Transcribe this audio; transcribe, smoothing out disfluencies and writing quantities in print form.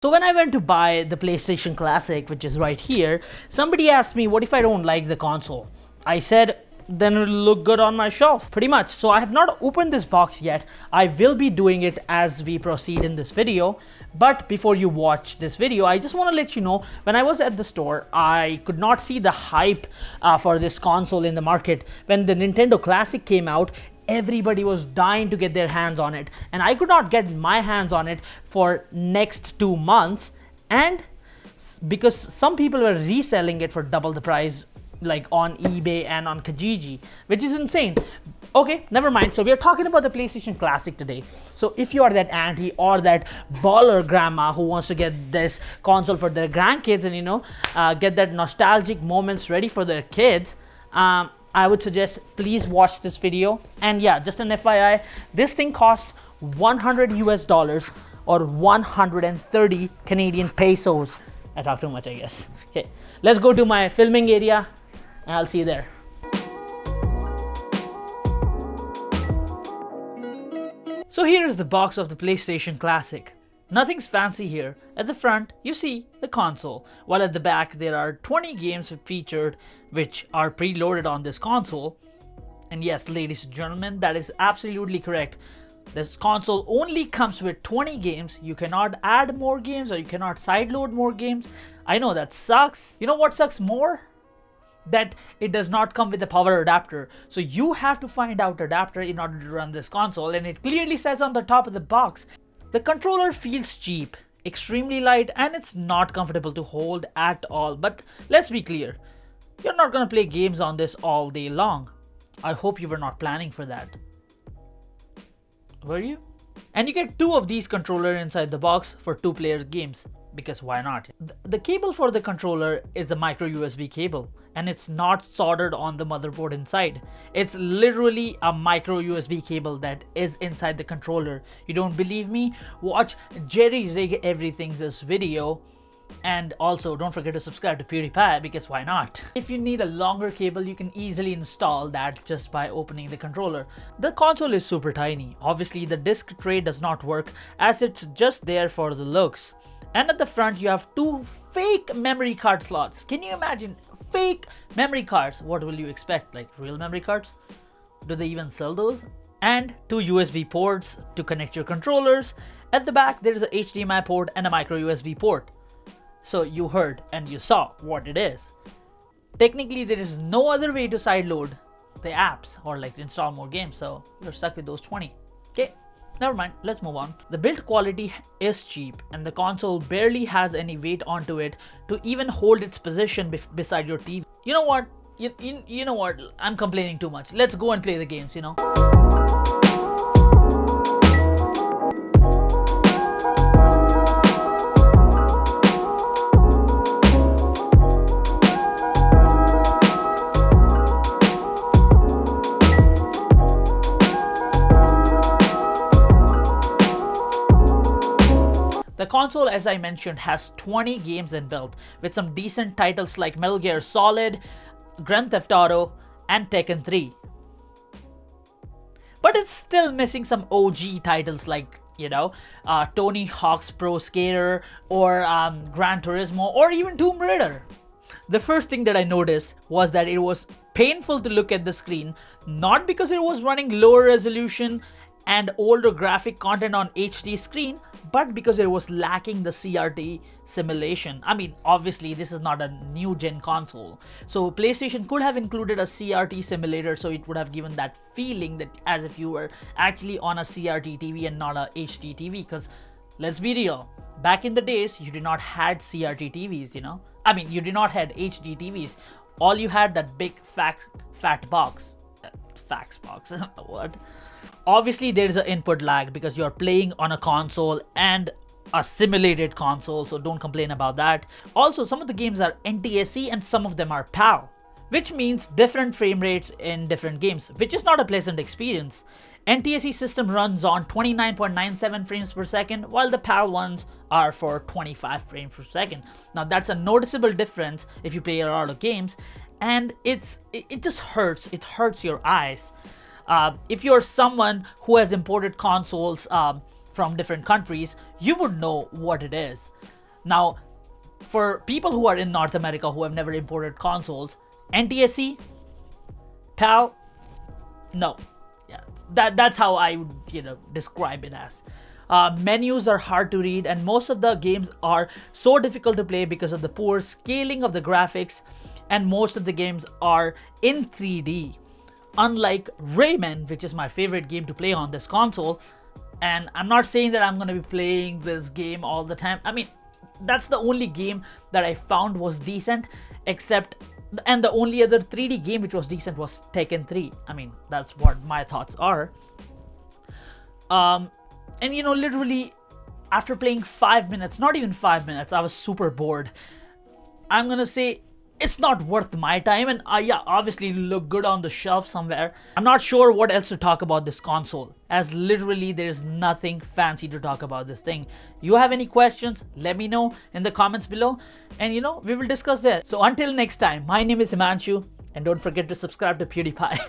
So when I went to buy the PlayStation Classic, which is right here, somebody asked me, what if I don't like the console? I said, then it'll look good on my shelf, pretty much. So I have not opened this box yet. I will be doing it as we proceed in this video. But before you watch this video, I just want to let you know, when I was at the store, I could not see the hype for this console in the market. When the Nintendo Classic came out, everybody was dying to get their hands on it, and I could not get my hands on it for next 2 months, and because some people were reselling it for double the price, like on eBay and on Kijiji, which is insane. Okay, never mind. So we are talking about the PlayStation Classic today. So if you are that auntie or that baller grandma who wants to get this console for their grandkids and get that nostalgic moments ready for their kids, I would suggest please watch this video. And yeah, just an FYI, this thing costs $100 US or 130 Canadian pesos. I talk too much, I guess. Okay, let's go to my filming area and I'll see you there. So here is the box of the PlayStation Classic. Nothing's fancy here. At the front, you see the console, while at the back there are 20 games featured which are preloaded on this console. And yes, ladies and gentlemen, that is absolutely correct. This console only comes with 20 games. You cannot add more games or you cannot sideload more games. I know that sucks. You know what sucks more? That it does not come with a power adapter. So you have to find out adapter in order to run this console, and it clearly says on the top of the box. The controller feels cheap, extremely light, and it's not comfortable to hold at all. But let's be clear, you're not gonna play games on this all day long. I hope you were not planning for that. Were you? And you get 2 of these controllers inside the box for 2-player games, because why not? The cable for the controller is a micro USB cable, and it's not soldered on the motherboard inside. It's literally a micro USB cable that is inside the controller. You don't believe me? Watch Jerry Rig Everything's video. And also don't forget to subscribe to PewDiePie, because why not? If you need a longer cable, you can easily install that just by opening the controller. The console is super tiny. Obviously the disc tray does not work, as it's just there for the looks. And at the front you have 2 fake memory card slots. Can you imagine? Fake memory cards. What will you expect? Like real memory cards? Do they even sell those? And 2 USB ports to connect your controllers. At the back there is a HDMI port and a micro USB port. So you heard and you saw what it is. Technically there is no other way to sideload the apps or like to install more games, so you're stuck with those 20. Okay, never mind, let's move on. The build quality is cheap and the console barely has any weight onto it to even hold its position beside your TV. You know what? You know what? I'm complaining too much. Let's go and play the games, The console, as I mentioned, has 20 games inbuilt, with some decent titles like Metal Gear Solid, Grand Theft Auto, and Tekken 3. But it's still missing some OG titles like, Tony Hawk's Pro Skater, or Gran Turismo, or even Tomb Raider. The first thing that I noticed was that it was painful to look at the screen, not because it was running lower resolution and older graphic content on HD screen, but because it was lacking the CRT simulation. I mean, obviously this is not a new gen console, so PlayStation could have included a CRT simulator, so it would have given that feeling that as if you were actually on a CRT TV and not a HD TV. Because let's be real, back in the days you did not had CRT TVs, I mean, you did not had HD TVs. All you had that big fat box. Fax box. What? Obviously there is an input lag because you're playing on a console and a simulated console, so don't complain about that. Also, some of the games are NTSC and some of them are PAL, which means different frame rates in different games, which is not a pleasant experience. NTSC system runs on 29.97 frames per second, while the PAL ones are for 25 frames per second. Now that's a noticeable difference if you play a lot of games, and it just hurts. It hurts your eyes. If you're someone who has imported consoles from different countries, you would know what it is. Now, for people who are in North America who have never imported consoles, NTSC, PAL, no. Yeah, that's how I would, describe it as. Menus are hard to read, and most of the games are so difficult to play because of the poor scaling of the graphics, and most of the games are in 3D. Unlike Rayman, which is my favorite game to play on this console, and I'm not saying that I'm going to be playing this game all the time. I mean, that's the only game that I found was decent, and the only other 3D game which was decent was Tekken 3. I mean, that's what my thoughts are. And literally after playing 5 minutes, not even 5 minutes, I was super bored. I'm gonna say it's not worth my time, and yeah, obviously it'll look good on the shelf somewhere. I'm not sure what else to talk about this console, as literally there's nothing fancy to talk about this thing. You have any questions? Let me know in the comments below, and we will discuss there. So until next time, my name is Himanshu, and don't forget to subscribe to PewDiePie.